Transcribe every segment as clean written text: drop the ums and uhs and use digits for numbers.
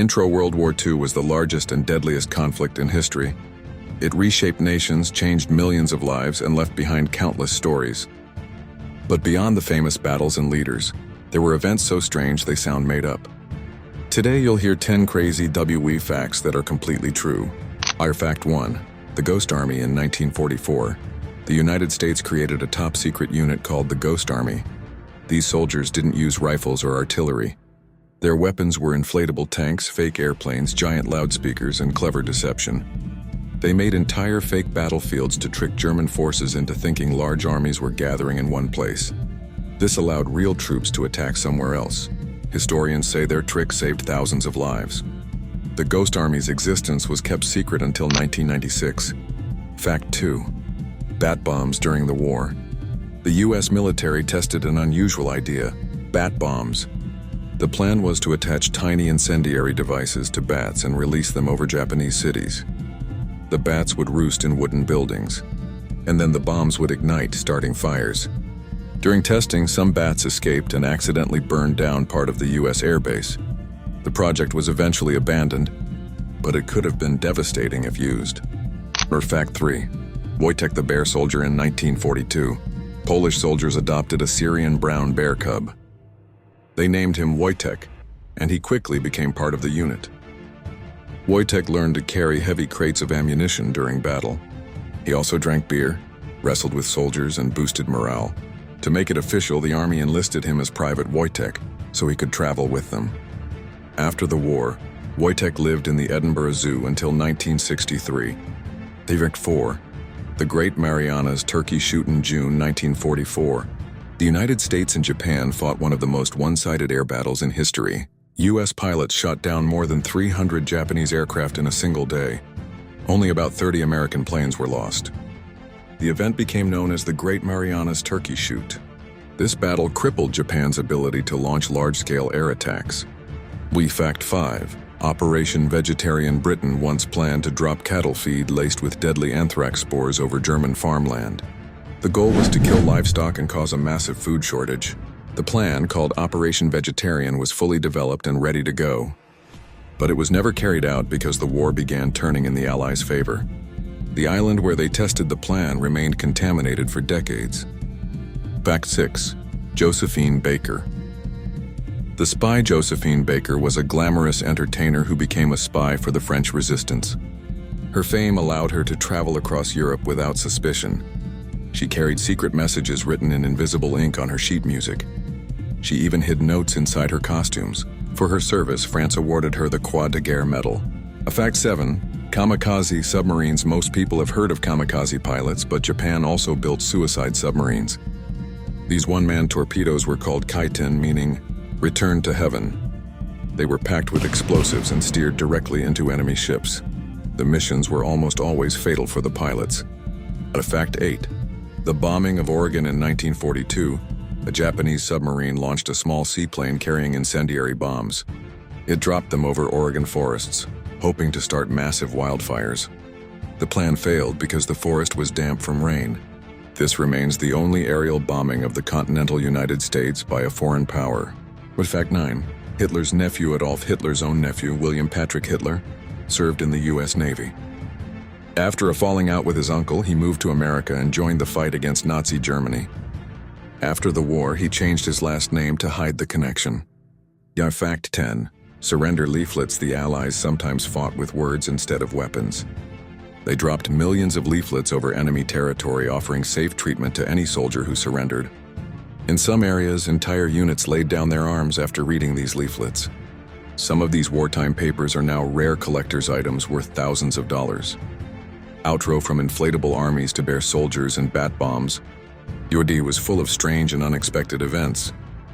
World War II was the largest and deadliest conflict in history. It reshaped nations, changed millions of lives, and left behind countless stories. But beyond the famous battles and leaders, there were events so strange they sound made up. Today you'll hear 10 crazy WWII facts that are completely true. Our Fact 1. The Ghost Army in 1944. The United States created a top-secret unit called the Ghost Army. These soldiers didn't use rifles or artillery. Their weapons were inflatable tanks, fake airplanes, giant loudspeakers, and clever deception. They made entire fake battlefields to trick German forces into thinking large armies were gathering in one place. This allowed real troops to attack somewhere else. Historians say their trick saved thousands of lives. The Ghost Army's existence was kept secret until 1996. Fact 2. Bat bombs during the war. The US military tested an unusual idea: bat bombs. The plan was to attach tiny incendiary devices to bats and release them over Japanese cities. The bats would roost in wooden buildings, and then the bombs would ignite, starting fires. During testing, some bats escaped and accidentally burned down part of the US airbase. The project was eventually abandoned, but it could have been devastating if used. Or Fact 3. Wojtek the bear soldier in 1942. Polish soldiers adopted a Syrian brown bear cub. They named him Wojtek, and he quickly became part of the unit. Wojtek learned to carry heavy crates of ammunition during battle. He also drank beer, wrestled with soldiers, and boosted morale. To make it official, the army enlisted him as Private Wojtek, so he could travel with them. After the war, Wojtek lived in the Edinburgh Zoo until 1963. Fact 4. The Great Marianas Turkey Shoot in June 1944. The United States and Japan fought one of the most one-sided air battles in history. US pilots shot down more than 300 Japanese aircraft in a single day. Only about 30 American planes were lost. The event became known as the Great Marianas Turkey Shoot. This battle crippled Japan's ability to launch large-scale air attacks. Fact 5. Operation Vegetarian. Britain once planned to drop cattle feed laced with deadly anthrax spores over German farmland. The goal was to kill livestock and cause a massive food shortage. The plan, called Operation Vegetarian, was fully developed and ready to go. But it was never carried out because the war began turning in the Allies' favor. The island where they tested the plan remained contaminated for decades. Fact 6. Josephine Baker. The spy Josephine Baker was a glamorous entertainer who became a spy for the French resistance. Her fame allowed her to travel across Europe without suspicion. She carried secret messages written in invisible ink on her sheet music. She even hid notes inside her costumes. For her service, France awarded her the Croix de Guerre medal. Fact 7. Kamikaze submarines. Most people have heard of kamikaze pilots, but Japan also built suicide submarines. These one-man torpedoes were called kaiten, meaning return to heaven. They were packed with explosives and steered directly into enemy ships. The missions were almost always fatal for the pilots. Fact 8. The bombing of Oregon in 1942, a Japanese submarine launched a small seaplane carrying incendiary bombs. It dropped them over Oregon forests, hoping to start massive wildfires. The plan failed because the forest was damp from rain. This remains the only aerial bombing of the continental United States by a foreign power. Fact 9. Hitler's nephew. Adolf Hitler's own nephew, William Patrick Hitler, served in the US Navy. After a falling out with his uncle, he moved to America and joined the fight against Nazi Germany. After the war, he changed his last name to hide the connection. Fact 10. Surrender leaflets. The Allies sometimes fought with words instead of weapons. They dropped millions of leaflets over enemy territory, offering safe treatment to any soldier who surrendered. In some areas, entire units laid down their arms after reading these leaflets. Some of these wartime papers are now rare collector's items worth thousands of dollars. Outro. From inflatable armies to bear soldiers and bat bombs, WWII was full of strange and unexpected events.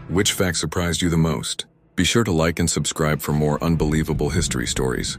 Which fact surprised you the most? Be sure to like and subscribe for more unbelievable history stories.